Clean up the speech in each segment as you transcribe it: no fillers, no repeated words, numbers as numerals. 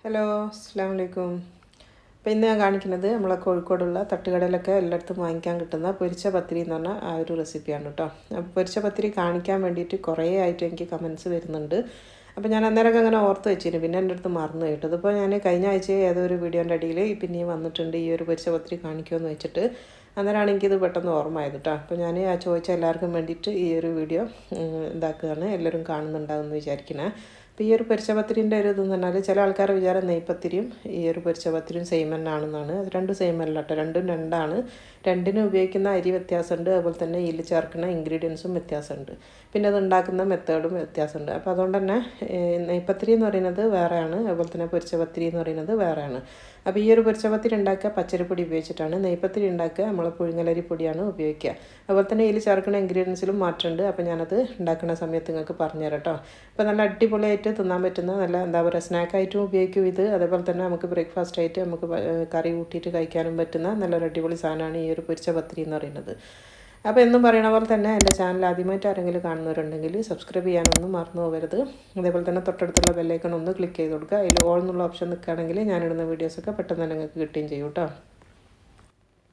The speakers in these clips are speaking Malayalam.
ഹലോ അസ്സലാമു അലൈക്കും. അപ്പോൾ ഇന്ന് ഞാൻ കാണിക്കുന്നത് നമ്മളെ കോഴിക്കോടുള്ള തട്ടുകടയിലൊക്കെ എല്ലായിടത്തും വാങ്ങിക്കാൻ കിട്ടുന്ന പൊരിച്ച പത്തിരി എന്ന് പറഞ്ഞാൽ ആ ഒരു റെസിപ്പിയാണ് കേട്ടോ. അപ്പോൾ പൊരിച്ച പത്തിരി കാണിക്കാൻ വേണ്ടിയിട്ട് കുറേ ആയിട്ട് എനിക്ക് കമൻസ് വരുന്നുണ്ട്. അപ്പോൾ ഞാൻ അന്നേരമൊക്കെ അങ്ങനെ ഓർത്ത് വെച്ചിരുന്നു, പിന്നെ എൻ്റെ അടുത്ത് മറന്നു കേട്ടത്. ഇപ്പോൾ ഞാൻ കഴിഞ്ഞ ആഴ്ച ഏതോ ഒരു വീഡിയോൻ്റെ അടിയിൽ പിന്നെയും വന്നിട്ടുണ്ട് ഈ ഒരു പൊരിച്ച പത്തിരി കാണിക്കുമെന്ന് വെച്ചിട്ട്. അന്നേരമാണ് എനിക്കിത് പെട്ടെന്ന് ഓർമ്മ ആയത് കേട്ടോ. അപ്പോൾ ഞാൻ ആ ചോദിച്ച എല്ലാവർക്കും വേണ്ടിയിട്ട് ഈ ഒരു വീഡിയോ ഇതാക്കുകയാണ്, എല്ലാവരും കാണുന്നുണ്ടാകുമെന്ന് വിചാരിക്കണേ. അപ്പോൾ ഈ ഒരു പൊരിച്ച പത്തിരിൻ്റെ ഒരു ഇതെന്ന് പറഞ്ഞാൽ ചില ആൾക്കാരുടെ വിചാരം നെയ്പത്തിരിയും ഈ ഒരു പൊരിച്ച പത്തിരിയും സെയിം തന്നെയാണെന്നാണ്. അത് രണ്ടും സെയിം അല്ല കേട്ടോ, രണ്ടും രണ്ടാണ്. രണ്ടിനും ഉപയോഗിക്കുന്ന അരി വ്യത്യാസമുണ്ട്, അതുപോലെ തന്നെ ഇതിൽ ചേർക്കുന്ന ഇൻഗ്രീഡിയൻസും വ്യത്യാസമുണ്ട്, പിന്നെ അത് ഉണ്ടാക്കുന്ന മെത്തേഡും വ്യത്യാസമുണ്ട്. അപ്പോൾ അതുകൊണ്ട് തന്നെ നെയ്പത്തിരി എന്ന് പറയുന്നത് വേറെയാണ്, അതുപോലെ തന്നെ പൊരിച്ച പത്തിരി എന്ന് പറയുന്നത് വേറെയാണ്. അപ്പോൾ ഈ ഒരു പൊരിച്ച പത്തിരി ഉണ്ടാക്കുക പച്ചരിപ്പൊടി ഉപയോഗിച്ചിട്ടാണ്, നെയ്പത്തിരി ഉണ്ടാക്കുക നമ്മൾ പുഴുങ്ങലരി പൊടിയാണ് ഉപയോഗിക്കുക. അതുപോലെ തന്നെ ഇതിൽ ചേർക്കുന്ന ഇൻഗ്രീഡിയൻസിലും മാറ്റമുണ്ട്. അപ്പോൾ ഞാനത് ഉണ്ടാക്കുന്ന സമയത്ത് നിങ്ങൾക്ക് പറഞ്ഞുതരാം കേട്ടോ. അപ്പോൾ നല്ല അടിപൊളിയായിട്ട് തിന്നാൻ പറ്റുന്ന നല്ല എന്താ പറയുക സ്നാക്കായിട്ടും ഉപയോഗിക്കും ഇത്. അതേപോലെ തന്നെ നമുക്ക് ബ്രേക്ക്ഫാസ്റ്റ് ആയിട്ട് നമുക്ക് കറി കൂട്ടിയിട്ട് കഴിക്കാനും പറ്റുന്ന നല്ലൊരു അടിപൊളി സാധനമാണ് ഈ ഒരു പൊരിച്ച പത്തിരി എന്ന് പറയുന്നത്. അപ്പോൾ എന്നും പറയണ പോലെ തന്നെ എൻ്റെ ചാനൽ ആദ്യമായിട്ട് ആരെങ്കിലും കാണുന്നവരുണ്ടെങ്കിൽ സബ്സ്ക്രൈബ് ചെയ്യാനൊന്നും മറന്നു പോകരുത്. അതേപോലെ തന്നെ തൊട്ടടുത്തുള്ള ബെല്ലൈക്കൺ ഒന്ന് ക്ലിക്ക് ചെയ്ത് കൊടുക്കുക. അതിൽ ഓൾ എന്നുള്ള ഓപ്ഷൻ നിൽക്കുകയാണെങ്കിൽ ഞാനിടുന്ന വീഡിയോസൊക്കെ പെട്ടെന്ന് തന്നെ നിങ്ങൾക്ക് കിട്ടുകയും ചെയ്യും കേട്ടോ.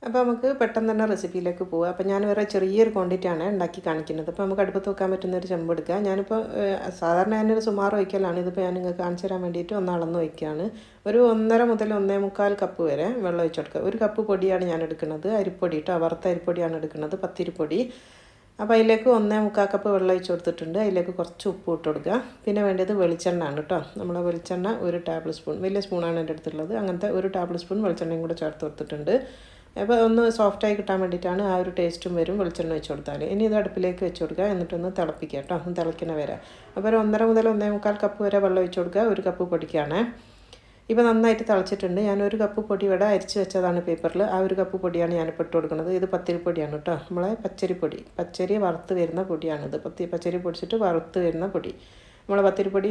അപ്പോൾ നമുക്ക് പെട്ടെന്ന് തന്നെ റെസിപ്പിയിലേക്ക് പോകാം. അപ്പോൾ ഞാൻ വേറെ ചെറിയൊരു ക്വാണ്ടിറ്റിയാണ് ഉണ്ടാക്കി കാണിക്കുന്നത്. അപ്പോൾ നമുക്ക് അടുപ്പത്ത് വെക്കാൻ പറ്റുന്ന ഒരു ചെമ്പ് എടുക്കുക. ഞാനിപ്പോൾ സാധാരണ ഞാനൊരു സുമാർ വയ്ക്കലാണ്, ഇതിപ്പോൾ ഞാൻ നിങ്ങൾക്ക് കാണിച്ചു തരാൻ വേണ്ടിയിട്ട് ഒന്ന് അളന്ന് വയ്ക്കുകയാണ്. ഒരു 1.5 മുതൽ 1.25 കപ്പ് വരെ വെള്ളം ഒഴിച്ച് കൊടുക്കുക. 1 കപ്പ് പൊടിയാണ് ഞാൻ എടുക്കുന്നത്, അരിപ്പൊടി കേട്ടോ, വറുത്ത അരിപ്പൊടിയാണ് എടുക്കുന്നത്, പത്തിരിപ്പൊടി. അപ്പോൾ അതിലേക്ക് 1.25 കപ്പ് വെള്ളം ഒഴിച്ച് കൊടുത്തിട്ടുണ്ട്. അതിലേക്ക് കുറച്ച് ഉപ്പ് ഇട്ട് കൊടുക്കുക. പിന്നെ വേണ്ടത് വെളിച്ചെണ്ണ ആണ് കേട്ടോ. നമ്മളെ വെളിച്ചെണ്ണ 1 ടേബിൾ സ്പൂൺ, വലിയ സ്പൂണാണ് എൻ്റെ അടുത്തുള്ളത്, അങ്ങനത്തെ 1 ടേബിൾ സ്പൂൺ വെളിച്ചെണ്ണയും കൂടെ ചേർത്ത് കൊടുത്തിട്ടുണ്ട്. അപ്പോൾ ഒന്ന് സോഫ്റ്റായി കിട്ടാൻ വേണ്ടിയിട്ടാണ്, ആ ഒരു ടേസ്റ്റും വരും വെളിച്ചെണ്ണ വെച്ച് കൊടുത്താൽ. ഇനി ഇത് അടുപ്പിലേക്ക് വെച്ച് കൊടുക്കുക, എന്നിട്ടൊന്ന് തിളപ്പിക്കുക കേട്ടോ, ഒന്ന് തിളയ്ക്കുന്ന വരെ. അപ്പോൾ ഒരു 1.5 മുതൽ 1.25 കപ്പ് വരെ വെള്ളം ഒഴിച്ച് കൊടുക്കുക. 1 കപ്പ് പൊടിക്കാണ്. ഇപ്പോൾ നന്നായിട്ട് തിളച്ചിട്ടുണ്ട്. ഞാൻ 1 കപ്പ് പൊടി ഇവിടെ അരിച്ച് വെച്ചതാണ് പേപ്പറിൽ, ആ 1 കപ്പ് പൊടിയാണ് ഞാനിപ്പോൾ ഇട്ട് കൊടുക്കുന്നത്. ഇത് പത്തിരിപ്പൊടിയാണ് കേട്ടോ, നമ്മളെ പച്ചരിപ്പൊടി, പച്ചരി വറുത്ത് വരുന്ന പൊടിയാണിത്. പച്ചരി പൊടിച്ചിട്ട് വറുത്ത് വരുന്ന പൊടി, നമ്മളെ പത്തിരിപ്പൊടി,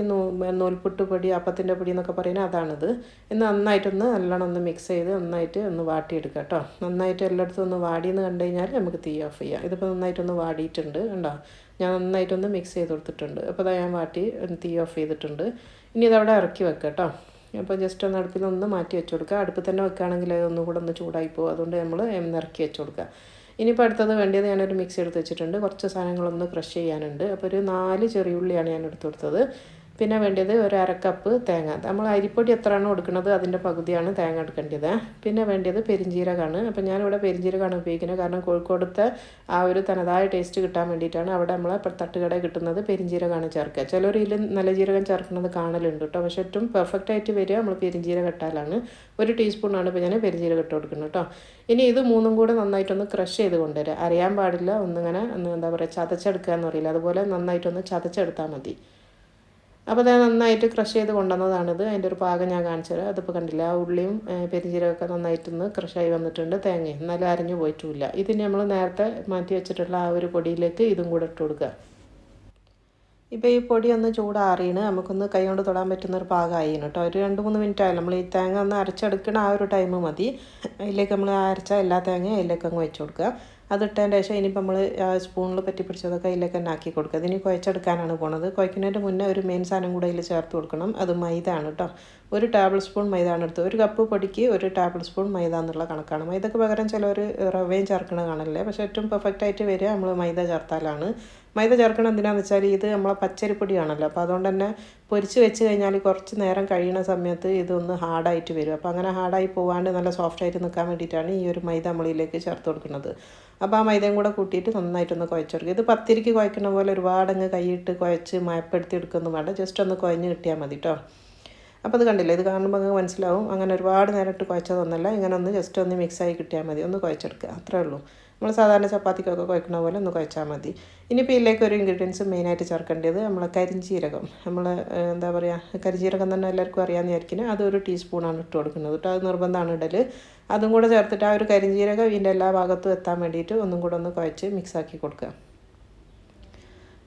നൂൽപുട്ട് പൊടി, അപ്പത്തിൻ്റെ പൊടി എന്നൊക്കെ പറയുന്നത് അതാണിത്. ഇന്ന് നന്നായിട്ടൊന്ന് നല്ലോണം ഒന്ന് മിക്സ് ചെയ്ത് നന്നായിട്ട് ഒന്ന് വാട്ടിയെടുക്കുക കേട്ടോ. നന്നായിട്ട് എല്ലായിടത്തും ഒന്ന് വാടിയെന്ന് കണ്ടു കഴിഞ്ഞാൽ നമുക്ക് തീ ഓഫ് ചെയ്യാം. ഇതിപ്പോൾ നന്നായിട്ടൊന്ന് വാടിയിട്ടുണ്ട് കണ്ടോ, ഞാൻ നന്നായിട്ടൊന്ന് മിക്സ് ചെയ്ത് കൊടുത്തിട്ടുണ്ട്. അപ്പോൾ അതാ ഞാൻ വാട്ടി തീ ഓഫ് ചെയ്തിട്ടുണ്ട്. ഇനി ഇതവിടെ ഇറക്കി വെക്കാം കേട്ടോ. അപ്പോൾ ജസ്റ്റ് ഒന്ന് അടുപ്പിലൊന്ന് മാറ്റി വെച്ച് കൊടുക്കുക. അടുപ്പിൽ തന്നെ വെക്കുകയാണെങ്കിൽ അതൊന്നും കൂടെ ഒന്ന് ചൂടായി പോകും, അതുകൊണ്ട് നമ്മൾ ഇറക്കി വെച്ച് കൊടുക്കുക. ഇനിയിപ്പോൾ അടുത്തത് വേണ്ടത് ഞാനൊരു മിക്സി എടുത്ത് വെച്ചിട്ടുണ്ട്, കുറച്ച് സാധനങ്ങളൊന്ന് ക്രഷ് ചെയ്യാനുണ്ട്. അപ്പോൾ ഒരു 4 ചെറിയുള്ളിയാണ് ഞാൻ എടുത്ത് കൊടുത്തത്. പിന്നെ വേണ്ടത് 1/2 കപ്പ് തേങ്ങ, നമ്മൾ അരിപ്പൊടി എത്രയാണോ എടുക്കുന്നത് അതിൻ്റെ പകുതിയാണ് തേങ്ങ എടുക്കേണ്ടത്. പിന്നെ വേണ്ടത് പെരിഞ്ജീരകമാണ്. അപ്പോൾ ഞാനിവിടെ പെരിഞ്ജീരകമാണ് ഉപയോഗിക്കുന്നത്, കാരണം കോഴിക്കോടത്തെ ആ ഒരു തനതായ ടേസ്റ്റ് കിട്ടാൻ വേണ്ടിയിട്ടാണ്. അവിടെ നമ്മളെ തട്ടുകടയിൽ കിട്ടുന്നത് പെരിഞ്ജീരകമാണ് ചേർക്കുക. ചിലർ ഇതിൽ നല്ല ജീരകം ചേർക്കുന്നത് കാണലുണ്ട് കേട്ടോ, പക്ഷേ ഏറ്റവും പെർഫെക്റ്റ് ആയിട്ട് വരിക നമ്മൾ പെരിഞ്ജീരകം ഇട്ടാലാണ്. 1 ടീസ്പൂണാണ് ഇപ്പോൾ ഞാൻ പെരിഞ്ജീരകം ഇട്ട് കൊടുക്കുന്നത് കേട്ടോ. ഇനി ഇത് മൂന്നും കൂടെ നന്നായിട്ടൊന്ന് ക്രഷ് ചെയ്ത് കൊണ്ടുവരിക. അറിയാൻ പാടില്ല, ഒന്നിങ്ങനെ എന്താ പറയുക ചതച്ചെടുക്കുക എന്ന് പറയില്ല, അതുപോലെ നന്നായിട്ടൊന്ന് ചതച്ചെടുത്താൽ മതി. അപ്പോൾ അത് നന്നായിട്ട് ക്രഷ് ചെയ്ത് കൊണ്ടുവന്നതാണിത്. അതിൻ്റെ ഒരു പാകം ഞാൻ കാണിച്ചു തരാം. അതിപ്പോൾ കണ്ടില്ല, ആ ഉള്ളിയും പെരിഞ്ജീരകമൊക്കെ നന്നായിട്ടൊന്ന് ക്രഷായി വന്നിട്ടുണ്ട്, തേങ്ങയും എന്നാലും അരഞ്ഞു പോയിട്ടുമില്ല. ഇതിന് നമ്മൾ നേരത്തെ മാറ്റി വെച്ചിട്ടുള്ള ആ ഒരു പൊടിയിലേക്ക് ഇതും കൂടെ ഇട്ട് കൊടുക്കുക. ഇപ്പോൾ ഈ പൊടി ഒന്ന് ചൂടാറിയാണ്, നമുക്കൊന്ന് കൈ കൊണ്ട് തൊടാൻ പറ്റുന്നൊരു പാകമായിന് കേട്ടോ. ഒരു 2-3 മിനിറ്റ് ആയാലും നമ്മൾ ഈ തേങ്ങ ഒന്ന് അരച്ചെടുക്കണ ആ ഒരു ടൈം മതി. അതിലേക്ക് നമ്മൾ അരച്ച എല്ലാ തേങ്ങയും അതിലേക്ക് അങ്ങ് വെച്ച് കൊടുക്കുക. അതിട്ടതിൻ്റെ ശേഷം ഇനിയിപ്പോൾ നമ്മൾ സ്പൂണിൽ പറ്റി പിടിച്ചതൊക്കെ അതിലേക്ക് തന്നെ ആക്കി കൊടുക്കുക. ഇതിന് കുഴച്ചെടുക്കാനാണ് പോണത്. കുഴക്കുന്നതിൻ്റെ മുന്നേ ഒരു മെയിൻ സാധനം കൂടെ അതിൽ ചേർത്ത് കൊടുക്കണം, അത് മൈദ ആണ് കേട്ടോ. 1 ടേബിൾ സ്പൂൺ മൈദ ആണ് എടുത്തത്. 1 കപ്പ് പൊടിക്ക് 1 ടേബിൾ സ്പൂൺ മൈദ എന്നുള്ള കണക്കാണ്. മൈദക്ക് പകരം ചിലർ റവയും ചേർക്കണ കാണല്ലേ, പക്ഷേ ഏറ്റവും പെർഫെക്റ്റ് ആയിട്ട് വരിക നമ്മൾ മൈദ ചേർത്താലാണ്. മൈദ ചേർക്കണം എന്തിനാണെന്ന് വെച്ചാൽ ഇത് നമ്മളെ പച്ചരിപ്പൊടിയാണല്ലോ, അപ്പോൾ അതുകൊണ്ട് തന്നെ പൊരിച്ച് വെച്ച് കഴിഞ്ഞാൽ കുറച്ച് നേരം കഴിയുന്ന സമയത്ത് ഇതൊന്ന് ഹാർഡായിട്ട് വരും. അപ്പോൾ അങ്ങനെ ഹാർഡായി പോകാണ്ട് നല്ല സോഫ്റ്റായിട്ട് നിൽക്കാൻ വേണ്ടിയിട്ടാണ് ഈ ഒരു മൈദ നമ്മളിലേക്ക് ചേർത്ത് കൊടുക്കുന്നത്. അപ്പോൾ ആ മൈദയും കൂടെ കൂട്ടിയിട്ട് നന്നായിട്ടൊന്ന് കുഴച്ചെടുക്കുക. ഇത് പത്തിരിക്ക് കുഴക്കുന്ന പോലെ ഒരുപാടങ്ങ് കൈയിട്ട് കുഴച്ച് മയപ്പെടുത്തി എടുക്കൊന്നും വേണ്ട, ജസ്റ്റ് ഒന്ന് കുഴഞ്ഞ് കിട്ടിയാൽ മതി കേട്ടോ. അപ്പോൾ അത് കണ്ടില്ലേ, ഇത് കാണുമ്പോൾ അങ്ങ് മനസ്സിലാവും. അങ്ങനെ ഒരുപാട് നേരം ഇട്ട് കുഴച്ചതൊന്നുമല്ല, ഇങ്ങനെ ഒന്ന് ജസ്റ്റ് ഒന്ന് മിക്സായി കിട്ടിയാൽ മതി, ഒന്ന് കുഴച്ചെടുക്കുക, അത്രേ ഉള്ളൂ. നമ്മൾ സാധാരണ ചപ്പാത്തിക്കൊക്കെ കുഴക്കുന്ന പോലെ ഒന്ന് കുഴച്ചാൽ മതി. ഇനിയിപ്പോൾ ഇതിലേക്ക് ഒരു ഇൻഗ്രീഡിയൻസ് മെയിനായിട്ട് ചേർക്കേണ്ടത് നമ്മളെ കരിഞ്ജീരകം. നമ്മൾ എന്താ പറയുക, കരിഞ്ജീരകം തന്നെ എല്ലാവർക്കും അറിയാമെന്ന് വിചാരിക്കുന്നത്, അത് 1 ടീസ്പൂണാണ് ഇട്ട് കൊടുക്കുന്നത് കേട്ടോ. അത് നിർബന്ധമാണ് ഇടൽ. അതും കൂടെ ചേർത്തിട്ട് ആ ഒരു കരിഞ്ജീരകം ഇതിൻ്റെ എല്ലാ ഭാഗത്തും എത്താൻ വേണ്ടിയിട്ട് ഒന്നും കൂടെ ഒന്ന് കുഴച്ച് മിക്സാക്കി കൊടുക്കുക.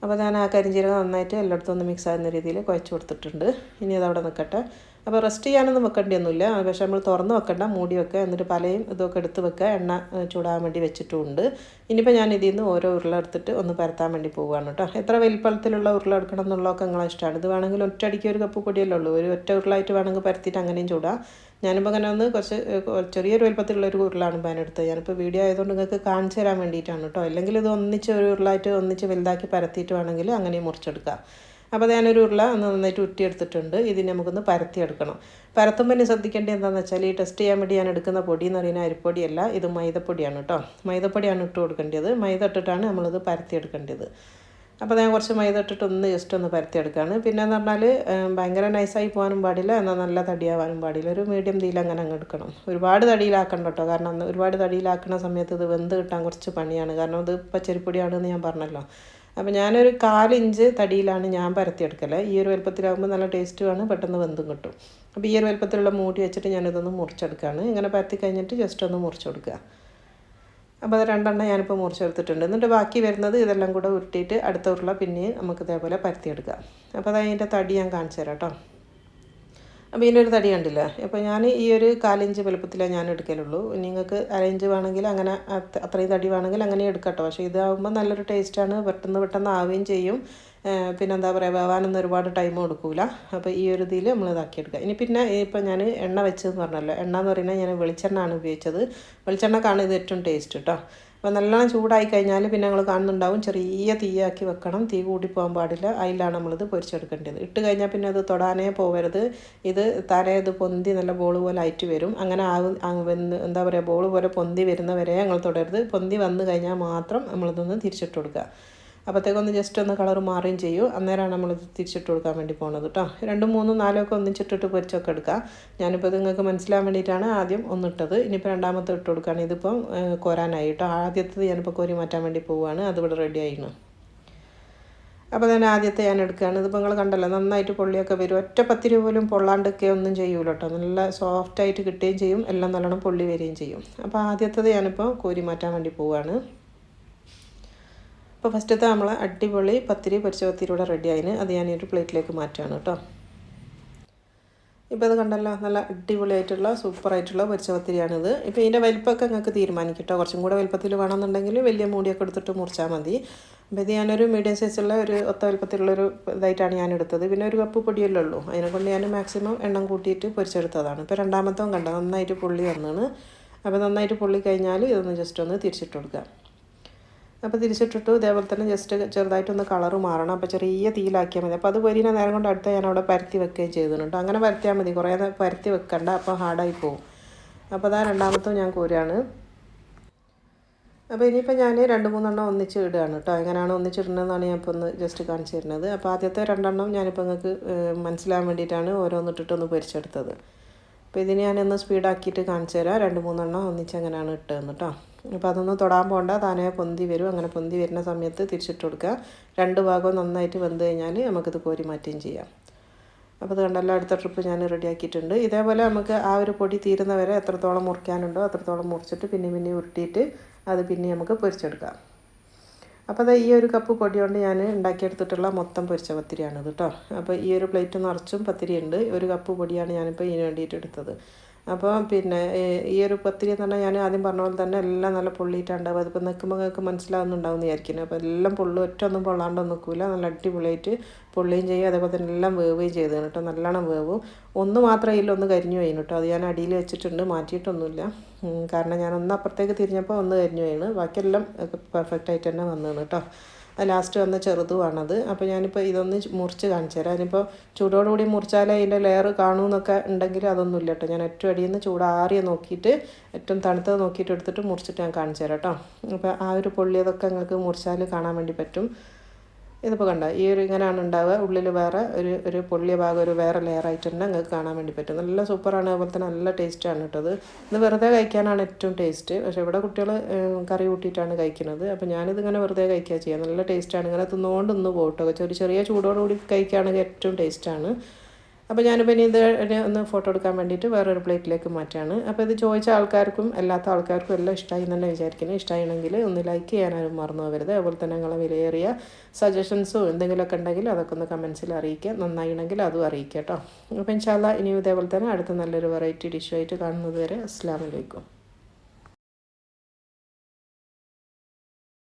അപ്പോൾ ഞാൻ ആ കരിഞ്ജീരകം നന്നായിട്ട് എല്ലായിടത്തും ഒന്ന് മിക്സ് ആകുന്ന രീതിയിൽ കുഴച്ച് കൊടുത്തിട്ടുണ്ട്. ഇനി അതവിടെ നിൽക്കട്ടെ. അപ്പോൾ റെസ്റ്റ് ചെയ്യാനൊന്നും വെക്കേണ്ടിയൊന്നുമില്ല. പക്ഷേ നമ്മൾ തുറന്ന് വെക്കണ്ട, മൂടി വെക്കുക. എന്നിട്ട് പലയും ഇതൊക്കെ എടുത്ത് വെക്കുക. എണ്ണ ചൂടാൻ വേണ്ടി വെച്ചിട്ടുമുണ്ട്. ഇനിയിപ്പോൾ ഞാൻ ഇതിൽ നിന്ന് ഓരോ ഉരുള എടുത്തിട്ട് ഒന്ന് പരത്താൻ വേണ്ടി പോവുകയാണ് കേട്ടോ. എത്ര വലിപ്പത്തിലുള്ള ഉരുള എടുക്കണം എന്നുള്ളതൊക്കെ നിങ്ങളെ ഇഷ്ടമാണ്. ഇത് വേണമെങ്കിൽ ഒറ്റയടിക്ക് ഒരു കപ്പ് പൊടിയല്ലേ ഉള്ളൂ, ഒരു ഒറ്റ ഉരുളായിട്ട് വേണമെങ്കിൽ പരത്തിയിട്ട് അങ്ങനെയും ചൂടാം. ഞാനിപ്പോൾ അങ്ങനെ ഒന്ന് കുറച്ച് ചെറിയൊരു വലിപ്പത്തിലുള്ളൊരു ഉരുളാണ് ഇപ്പോൾ എടുത്തത്. ഞാനിപ്പോൾ വീഡിയോ ആയതുകൊണ്ട് നിങ്ങൾക്ക് കാണിച്ചു തരാൻ വേണ്ടിയിട്ടാണ് കേട്ടോ. അല്ലെങ്കിൽ ഇത് ഒന്നിച്ച് ഒരു ഉരുളായിട്ട് ഒന്നിച്ച് വലുതാക്കി പരത്തിയിട്ട് വേണമെങ്കിൽ അങ്ങനെയും മുറിച്ചെടുക്കാം. അപ്പോൾ ഞാനൊരു ഉരുള ഒന്ന് നന്നായിട്ട് ഉറ്റിയെടുത്തിട്ടുണ്ട്. ഇതിന് നമുക്കൊന്ന് പരത്തിയെടുക്കണം. പരത്തുമ്പോൾ ഇനി ശ്രദ്ധിക്കേണ്ടത് എന്താണെന്ന് വെച്ചാൽ, ഈ ടെസ്റ്റ് ചെയ്യാൻ വേണ്ടി ഞാൻ എടുക്കുന്ന പൊടി എന്ന് പറയുന്നത് അരിപ്പൊടിയല്ല, ഇത് മൈദപ്പൊടിയാണ് കേട്ടോ. മൈദപ്പൊടിയാണ് ഇട്ട് കൊടുക്കേണ്ടത്. മൈദ ഇട്ടിട്ടാണ് നമ്മളിത് പരത്തിയെടുക്കേണ്ടത്. അപ്പോൾ ഞാൻ കുറച്ച് മൈദ ഇട്ടിട്ട് ഒന്ന് ജസ്റ്റ് ഒന്ന് പരത്തിയെടുക്കുകയാണ്. പിന്നെ എന്ന് പറഞ്ഞാൽ ഭയങ്കര നൈസായി പോകാനും പാടില്ല, എന്നാൽ നല്ല തടിയാവാനും പാടില്ല. ഒരു മീഡിയം തീയിൽ അങ്ങനെ അങ്ങ് എടുക്കണം. ഒരുപാട് തടിയിലാക്കണം കേട്ടോ. കാരണം ഒരുപാട് തടിയിലാക്കുന്ന സമയത്ത് ഇത് വെന്ത് കിട്ടാൻ കുറച്ച് പണിയാണ്. കാരണം ഇത് പച്ചരിപ്പൊടിയാണെന്ന് ഞാൻ പറഞ്ഞല്ലോ. അപ്പോൾ ഞാനൊരു 1/4 ഇഞ്ച് തടിയിലാണ് ഞാൻ പരത്തിയെടുക്കല്. ഈ ഒരു വലുപ്പത്തിലാകുമ്പോൾ നല്ല ടേസ്റ്റുമാണ്, പെട്ടെന്ന് വെന്തും കിട്ടും. അപ്പോൾ ഈ ഒരു വലുപ്പത്തിലുള്ള മൂടി വെച്ചിട്ട് ഞാനിതൊന്ന് മുറിച്ചെടുക്കുകയാണ്. ഇങ്ങനെ പരത്തി കഴിഞ്ഞിട്ട് ജസ്റ്റ് ഒന്ന് മുറിച്ച് കൊടുക്കുക. അപ്പോൾ അത് 2 എണ്ണം ഞാനിപ്പോൾ മുറിച്ചെടുത്തിട്ടുണ്ട്. എന്നിട്ട് ബാക്കി വരുന്നത് ഇതെല്ലാം കൂടെ ഉരുട്ടിയിട്ട് അടുത്ത ഉരുള പിന്നെ നമുക്ക് ഇതേപോലെ പരത്തിയെടുക്കാം. അപ്പോൾ അത് അതിൻ്റെ തടി ഞാൻ കാണിച്ചു തരാം കേട്ടോ. അപ്പോൾ ഇതിൻ്റെ ഒരു തടി കണ്ടില്ല. അപ്പോൾ ഞാൻ ഈ ഒരു 1/4 ഇഞ്ച് വലുപ്പത്തിലേ ഞാൻ എടുക്കലുള്ളൂ. നിങ്ങൾക്ക് 1/2 ഇഞ്ച് വേണമെങ്കിൽ അങ്ങനെ അത്രയും തടി വേണമെങ്കിൽ അങ്ങനെ എടുക്കട്ടോ. പക്ഷേ ഇതാകുമ്പോൾ നല്ലൊരു ടേസ്റ്റാണ്, പെട്ടെന്ന് ആവുകയും ചെയ്യും. പിന്നെ എന്താ പറയുക, വേവാനൊന്നും ഒരുപാട് ടൈം കൊടുക്കില്ല. അപ്പോൾ ഈ ഒരു ഇതിൽ നമ്മൾ ഇതാക്കിയെടുക്കുക. ഇനി പിന്നെ ഇപ്പോൾ ഞാൻ എണ്ണ വെച്ചതെന്ന് പറഞ്ഞല്ലോ, എണ്ണ എന്ന് പറയുന്നത് ഞാൻ വെളിച്ചെണ്ണ ആണ് ഉപയോഗിച്ചത്. വെളിച്ചെണ്ണക്കാണ് ഇത് ഏറ്റവും ടേസ്റ്റ് കേട്ടോ. അപ്പോൾ നല്ലോണം ചൂടായി കഴിഞ്ഞാൽ പിന്നെ ഞങ്ങൾ കാണുന്നുണ്ടാവും, ചെറിയ തീയാക്കി വെക്കണം, തീ കൂടി പോകാൻ പാടില്ല. അതിലാണ് നമ്മളിത് പൊരിച്ചെടുക്കേണ്ടത്. ഇട്ട് കഴിഞ്ഞാൽ പിന്നെ അത് തൊടാനേ പോകരുത്. ഇത് തലേത് പൊന്തി നല്ല ബോൾ പോലെ ആയിട്ട് വരും. അങ്ങനെ എന്താ പറയുക, ബോൾ പോലെ പൊന്തി വരുന്നവരെ ഞങ്ങൾ തൊടരുത്. പൊന്തി വന്നു കഴിഞ്ഞാൽ മാത്രം നമ്മളിതൊന്ന് തിരിച്ചിട്ട് കൊടുക്കുക. അപ്പോഴത്തേക്കൊന്ന് ജസ്റ്റ് ഒന്ന് കളർ മാറുകയും ചെയ്യും. അന്നേരമാണ് നമ്മളിത് തിരിച്ചിട്ട് കൊടുക്കാൻ വേണ്ടി പോകുന്നത് കേട്ടോ. 2, 3, 4 ഒക്കെ ഒന്നിച്ചിട്ടിട്ട് പൊരിച്ചൊക്കെ എടുക്കുക. ഞാനിപ്പോൾ ഇത് നിങ്ങൾക്ക് മനസ്സിലാൻ വേണ്ടിയിട്ടാണ് ആദ്യം ഒന്നിട്ടത്. ഇനിയിപ്പോൾ രണ്ടാമത്തെ ഇട്ട് കൊടുക്കുകയാണ്. ഇതിപ്പം കോരാനായി കേട്ടോ. ആദ്യത്തേത് ഞാനിപ്പോൾ കോരി മാറ്റാൻ വേണ്ടി പോവുകയാണ്. അതിവിടെ റെഡി ആയിരുന്നു. അപ്പോൾ തന്നെ ആദ്യത്തെ ഞാൻ എടുക്കുകയാണ്. ഇതിപ്പോൾ നിങ്ങൾ കണ്ടല്ലോ, നന്നായിട്ട് പൊള്ളിയൊക്കെ വരും. ഒറ്റ പത്തിരി പോലും പൊള്ളാണ്ടൊക്കെ ഒന്നും ചെയ്യൂല കേട്ടോ. നല്ല സോഫ്റ്റായിട്ട് കിട്ടുകയും ചെയ്യും, എല്ലാം നല്ലോണം പൊള്ളി വരികയും ചെയ്യും. അപ്പോൾ ആദ്യത്തേത് ഞാനിപ്പോൾ കോരി മാറ്റാൻ വേണ്ടി പോവുകയാണ്. അപ്പോൾ ഫസ്റ്റത്തെ നമ്മൾ അടിപൊളി പത്തിരി, പൊരിച്ച പത്തിരി ഇവിടെ റെഡി ആയിന്. അത് ഞാനൊരു പ്ലേറ്റിലേക്ക് മാറ്റുകയാണ് കേട്ടോ. ഇപ്പോൾ ഇത് കണ്ടല്ലോ, നല്ല അടിപൊളിയായിട്ടുള്ള സൂപ്പറായിട്ടുള്ള പൊരിച്ച പത്തിരിയാണിത്. ഇപ്പോൾ ഇതിൻ്റെ വലിപ്പമൊക്കെ നിങ്ങൾക്ക് തീരുമാനിക്കട്ടോ. കുറച്ചും കൂടെ വലിപ്പത്തിൽ വേണമെന്നുണ്ടെങ്കിൽ വലിയ മൂടിയൊക്കെ എടുത്തിട്ട് മുറിച്ചാൽ മതി. അപ്പോൾ ഇത് ഞാനൊരു മീഡിയം സൈസുള്ള ഒരു ഒത്ത വലിപ്പത്തിലുള്ളൊരു ഇതായിട്ടാണ് ഞാൻ എടുത്തത്. പിന്നെ ഒരു കപ്പ് പൊടിയല്ലേ ഉള്ളൂ, അതിനെക്കൊണ്ട് ഞാൻ മാക്സിമം എണ്ണം കൂട്ടിയിട്ട് പൊരിച്ചെടുത്തതാണ്. ഇപ്പോൾ രണ്ടാമത്തവും കണ്ടോ, നന്നായിട്ട് പൊള്ളി വന്നാണ്. അപ്പോൾ നന്നായിട്ട് പൊള്ളി കഴിഞ്ഞാൽ ഇതൊന്ന് ജസ്റ്റ് ഒന്ന് തിരിച്ചിട്ട് കൊടുക്കുക. അപ്പോൾ തിരിച്ചിട്ടിട്ടു ഇതേപോലെ തന്നെ ജസ്റ്റ് ചെറുതായിട്ടൊന്ന് കളറ് മാറണം. അപ്പോൾ ചെറിയ തീയിലാക്കിയാൽ മതി. അപ്പോൾ അത് പൊരിന നേരം കൊണ്ട് അടുത്ത ഞാൻ അവിടെ പരത്തി വെക്കുകയും ചെയ്തിട്ടുണ്ട്. അങ്ങനെ പരത്തിയാൽ മതി, കുറേ പരത്തി വെക്കണ്ട, അപ്പോൾ ഹാർഡായി പോകും. അപ്പോൾ അതാ രണ്ടാമത്തും ഞാൻ കോരുകയാണ്. അപ്പോൾ ഇനിയിപ്പോൾ ഞാൻ 2-3 എണ്ണം ഒന്നിച്ച് ഇടുകയാണ് കേട്ടോ. എങ്ങനെയാണ് ഒന്നിച്ചിടുന്നതെന്നാണ് ഞാൻ ഇപ്പോൾ ഒന്ന് ജസ്റ്റ് കാണിച്ചു തരുന്നത്. അപ്പോൾ ആദ്യത്തെ 2 എണ്ണം ഞാനിപ്പോൾ നിങ്ങൾക്ക് മനസ്സിലാൻ വേണ്ടിയിട്ടാണ് ഓരോന്നിട്ടിട്ടൊന്ന് പൊരിച്ചെടുത്തത്. അപ്പോൾ ഇതിന് ഞാനൊന്ന് സ്പീഡാക്കിയിട്ട് കാണിച്ചു തരാം. 2-3 എണ്ണം ഒന്നിച്ച് എങ്ങനെയാണ് ഇട്ടതെന്ന് കേട്ടോ. അപ്പോൾ അതൊന്നും തൊടാൻ പോകണ്ട, താനേ പൊന്തി വരും. അങ്ങനെ പൊന്തി വരുന്ന സമയത്ത് തിരിച്ചിട്ട് കൊടുക്കുക. 2 ഭാഗവും നന്നായിട്ട് വെന്ത് കഴിഞ്ഞാൽ നമുക്കിത് കോരി മാറ്റുകയും ചെയ്യാം. അപ്പോൾ അത് കണ്ടല്ലോ, അടുത്ത ട്രിപ്പ് ഞാൻ റെഡിയാക്കിയിട്ടുണ്ട്. ഇതേപോലെ നമുക്ക് ആ ഒരു പൊടി തീരുന്നവരെ എത്രത്തോളം മുറിക്കാനുണ്ടോ അത്രത്തോളം മുറിച്ചിട്ട് പിന്നെ ഉരുട്ടിയിട്ട് അത് പിന്നെ നമുക്ക് പൊരിച്ചെടുക്കാം. അപ്പോൾ അത് ഈ ഒരു കപ്പ് പൊടി കൊണ്ട് ഞാൻ ഉണ്ടാക്കിയെടുത്തിട്ടുള്ള മൊത്തം പൊരിച്ച പത്തിരിയാണിത് കേട്ടോ. അപ്പോൾ ഈ ഒരു പ്ലേറ്റ് നിറച്ചും പത്തിരി ഉണ്ട്. 1 കപ്പ് പൊടിയാണ് ഞാനിപ്പോൾ ഇതിന് വേണ്ടിയിട്ട് എടുത്തത്. അപ്പോൾ പിന്നെ ഈ ഒരു പത്തിരി എന്ന് പറഞ്ഞാൽ ഞാൻ ആദ്യം പറഞ്ഞ പോലെ തന്നെ എല്ലാം നല്ല പൊള്ളിയിട്ടുണ്ടാവും. അതിപ്പോൾ നിൽക്കുമ്പോൾ നിങ്ങൾക്ക് മനസ്സിലാവുന്നുണ്ടാവും എന്ന് വിചാരിക്കുന്നത്. അപ്പോൾ എല്ലാം ഒറ്റൊന്നും പൊള്ളാണ്ടൊന്നും നിൽക്കില്ല, നല്ല അടിപൊളിയായിട്ട് പൊള്ളുകയും ചെയ്യും. അതേപോലെ തന്നെ എല്ലാം വേവുകയും ചെയ്തതാണ് കേട്ടോ. നല്ലോണം വേവും. ഒന്ന് മാത്രമേ ഒന്ന് കരിഞ്ഞു പോയിന് കേട്ടോ. അത് ഞാൻ അടിയിൽ വെച്ചിട്ടുണ്ട്, മാറ്റിയിട്ടൊന്നുമില്ല. കാരണം ഞാനൊന്ന് അപ്പുറത്തേക്ക് തിരിഞ്ഞപ്പോൾ ഒന്ന് കരിഞ്ഞു പോയിന്. ബാക്കിയെല്ലാം പെർഫെക്റ്റായിട്ട് തന്നെ വന്നതാണ് കേട്ടോ. ലാസ്റ്റ് വന്ന ചെറുതുമാണത്. അപ്പോൾ ഞാനിപ്പോൾ ഇതൊന്ന് മുറിച്ച് കാണിച്ചു തരാം. അതിനിപ്പോൾ ചൂടോടുകൂടി മുറിച്ചാലേ അതിൻ്റെ ലെയർ കാണുമെന്നൊക്കെ ഉണ്ടെങ്കിൽ അതൊന്നുമില്ല കേട്ടോ. ഞാൻ ഏറ്റവും അടിയിൽ നിന്ന് ചൂടാറിയ നോക്കിയിട്ട് ഏറ്റവും തണുത്തത് നോക്കിയിട്ട് എടുത്തിട്ട് മുറിച്ചിട്ട് ഞാൻ കാണിച്ചു തരാം കേട്ടോ. അപ്പോൾ ആ ഒരു പൊള്ളിയതൊക്കെ നിങ്ങൾക്ക് മുറിച്ചാൽ കാണാൻ വേണ്ടി പറ്റും. ഇതിപ്പോൾ കണ്ട ഈ ഒരു ഇങ്ങനെയാണ് ഉണ്ടാവുക. ഉള്ളിൽ വേറെ ഒരു പൊള്ളിയ ഭാഗം ഒരു വേറെ ലെയറായിട്ട് തന്നെ നിങ്ങൾക്ക് കാണാൻ വേണ്ടി പറ്റും. നല്ല സൂപ്പറാണ്. അതുപോലെ തന്നെ നല്ല ടേസ്റ്റാണ് കേട്ടത്. ഇത് വെറുതെ കഴിക്കാനാണ് ഏറ്റവും ടേസ്റ്റ്. പക്ഷേ ഇവിടെ കുട്ടികൾ കറി കൂട്ടിയിട്ടാണ് കഴിക്കുന്നത്. അപ്പോൾ ഞാനിതിങ്ങനെ വെറുതെ കഴിക്കുക ചെയ്യാം. നല്ല ടേസ്റ്റാണ്. ഇങ്ങനെ തിന്നുകൊണ്ട് പോകും കേട്ടോ. ചെറിയ ചൂടോടുകൂടി കഴിക്കുകയാണെങ്കിൽ ഏറ്റവും ടേസ്റ്റാണ്. അപ്പോൾ ഞാനിപ്പോൾ ഇനി ഇത് ഒന്ന് ഫോട്ടോ എടുക്കാൻ വേണ്ടിയിട്ട് വേറൊരു പ്ലേറ്റിലേക്ക് മാറ്റാണ്. അപ്പോൾ ഇത് ചോദിച്ച ആൾക്കാർക്കും അല്ലാത്ത ആൾക്കാർക്കും എല്ലാം ഇഷ്ടമായി എന്ന് തന്നെ വിചാരിക്കുന്നത്. ഇഷ്ടമാണെങ്കിൽ ഒന്ന് ലൈക്ക് ചെയ്യാനും മറന്നു പോകരുത്. അതുപോലെ തന്നെ നിങ്ങളെ വിലയേറിയ സജഷൻസും എന്തെങ്കിലുമൊക്കെ ഉണ്ടെങ്കിൽ അതൊക്കെ ഒന്ന് കമൻസിൽ അറിയിക്കുക. നന്നായിണെങ്കിൽ അതും അറിയിക്കുക കേട്ടോ. അപ്പോൾ ഇൻഷാ അല്ലാഹ് ഇനിയും ഇതേപോലെ തന്നെ അടുത്ത നല്ലൊരു വെറൈറ്റി ഡിഷുമായിട്ട് കാണുന്നത് വരെ അസ്സലാമു അലൈക്കും.